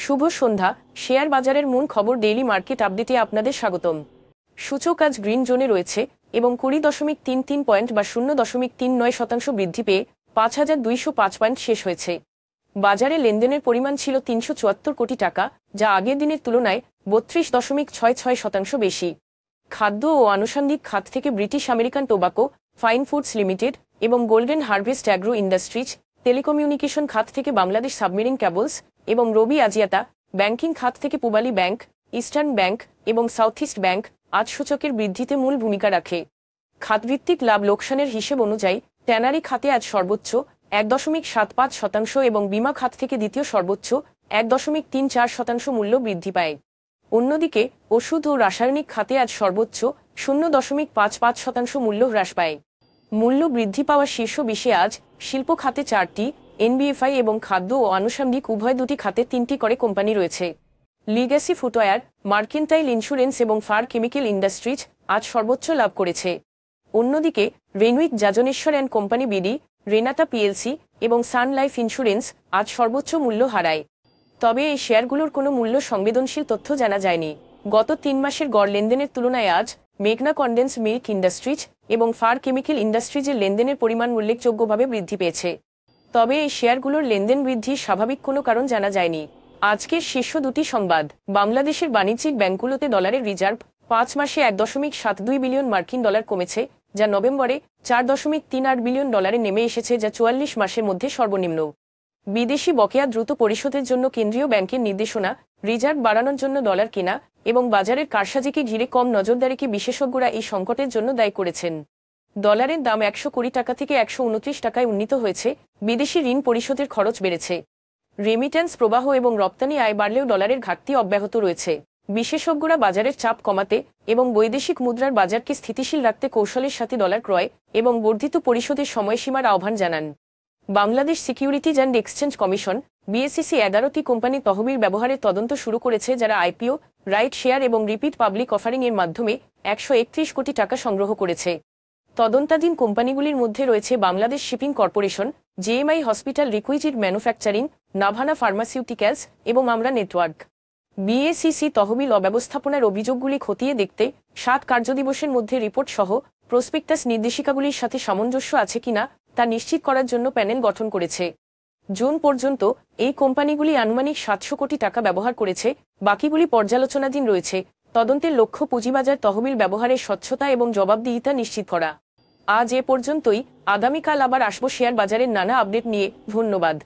শুভ সন্ধ্যা। Share বাজারের মূল খবর ডেইলি মার্কেট আপডেটে আপনাদের স্বাগতম। সূচক আজ গ্রিন জোনে রয়েছে এবং 20.33 পয়েন্ট বা 0.39% বৃদ্ধি পেয়ে 5,205 পয়েন্ট শেষ হয়েছে। বাজারে লেনদেনের পরিমাণ ছিল 374 কোটি টাকা, যা আগের দিনের তুলনায় 32.66% বেশি। খাদ্য ও আনুষঙ্গিক খাত থেকে British American Tobacco, Fine Foods Limited এবং Golden Harvest Agro Industries, telecommunication খাত থেকে বাংলাদেশ সাবমেরিন ক্যাবলস এবং রবি আজিয়াতা, ব্যাংকিং খাত থেকে পূবালী ব্যাংক, ইস্টার্ন ব্যাংক এবং সাউথ ইস্ট ব্যাংক আজ সূচকের বৃদ্ধিতে মূল ভূমিকা রাখে। খাতভিত্তিক লাভ লোকসানের হিসেব অনুযায়ী ট্যানারি খাতে আজ সর্বোচ্চ 1.75% এবং বীমা খাত থেকে দ্বিতীয় সর্বোচ্চ 1.34% মূল্য বৃদ্ধি পায়। অন্যদিকে ওষুধ ও রাসায়নিক খাতে আজ সর্বোচ্চ 0.55% মূল্য হ্রাস পায়। মূল্য বৃদ্ধি পাওয়া শীর্ষ 20-এ আজ শিল্প খাতে 4টি, এনবিএফআই এবং খাদ্য ও আনুষঙ্গিক উভয় দুটি খাতে 3টি করে কোম্পানি রয়েছে। লিগ্যাসি ফুটওয়্যার, মার্কেন্টাইল ইন্স্যুরেন্স এবং ফার কেমিক্যাল ইন্ডাস্ট্রিজ আজ সর্বোচ্চ লাভ করেছে। অন্যদিকে Renwick Jajneswar and company BD, Renata PLC এবং সান লাইফ ইন্স্যুরেন্স আজ সর্বোচ্চ মূল্য হারায়। তবে এই শেয়ারগুলোর কোনো মূল্য সংবেদনশীল তথ্য জানা যায়নি। গত 3 মাসের গড় লেনদেনের তুলনায় আজ মেঘনা কনডেন্স মিল্ক ইন্ডাস্ট্রিজ এবং ফার কেমিক্যাল ইন্ডাস্ট্রিজের লেনদেনের পরিমাণ উল্লেখযোগ্যভাবে বৃদ্ধি পেয়েছে। তবে এই শেয়ারগুলোর লেনদেন বৃদ্ধির স্বাভাবিক কোনো কারণ জানা যায়নি। আজকের শীর্ষ দুটি সংবাদ: বাংলাদেশের বাণিজ্যিক ব্যাংকগুলোতে ডলারের রিজার্ভ 5 মাসে 1.72 বিলিয়ন মার্কিন ডলার কমেছে, যা নভেম্বরে 4.38 বিলিয়ন ডলারে নেমে এসেছে, যা 44 মাসের মধ্যে সর্বনিম্ন। বিদেশি বকেয়া দ্রুত পরিশোধের জন্য কেন্দ্রীয় ব্যাংকের নির্দেশনা, রিজার্ভ বাড়ানোর জন্য ডলার কেনা এবং বাজারের কারসাজিকে ঘিরে কম নজরদারিকে বিশেষজ্ঞরা এই সংকটের জন্য দায়ী করেছেন। ডলারের দাম 120 টাকা থেকে 129 টাকায় উন্নীত হয়েছে। বিদেশি ঋণ পরিশোধের খরচ বেড়েছে। রেমিট্যান্স প্রবাহ এবং রপ্তানি আয় বাড়লেও ডলারের ঘাটতি অব্যাহত রয়েছে। বিশেষজ্ঞরা বাজারের চাপ কমাতে এবং বৈদেশিক মুদ্রার বাজারকে স্থিতিশীল রাখতে কৌশলের সাথে ডলার ক্রয় এবং বর্ধিত পরিশোধের সময়সীমার আহ্বান জানান। Bangladesh securities and exchange commission BSEC 11টি কোম্পানি তহবিল ব্যবহারের তদন্ত শুরু করেছে, যারা আইপিও, রাইট শেয়ার এবং রিপিট পাবলিক অফারিং এর মাধ্যমে 131 কোটি টাকা সংগ্রহ করেছে। তদন্তাধীন কোম্পানিগুলির মধ্যে রয়েছে Bangladesh shipping corporation, JMI hospital liquid manufacturing, Navana pharmaceuticals এবং আমরা নেটওয়ার্ক। বিএসইসি তহবিল অব্যবস্থাপনার অভিযোগগুলি খতিয়ে দেখতে 7 কার্যদিবসের মধ্যে রিপোর্ট সহ প্রসপেক্টাস নির্দেশিকাগুলির সাথে সামঞ্জস্য আছে কিনা তা নিশ্চিত করার জন্য প্যানেল গঠন করেছে। জুন পর্যন্ত এই কোম্পানিগুলি আনুমানিক 700 কোটি টাকা ব্যবহার করেছে, বাকিগুলি পর্যালোচনাধীন রয়েছে। তদন্তের লক্ষ্য পুঁজিবাজার তহবিল ব্যবহারের স্বচ্ছতা এবং জবাবদিহিতা নিশ্চিত করা। আজ এ পর্যন্তই। আগামীকাল আবার আসবো শেয়ার বাজারের নানা আপডেট নিয়ে। ধন্যবাদ।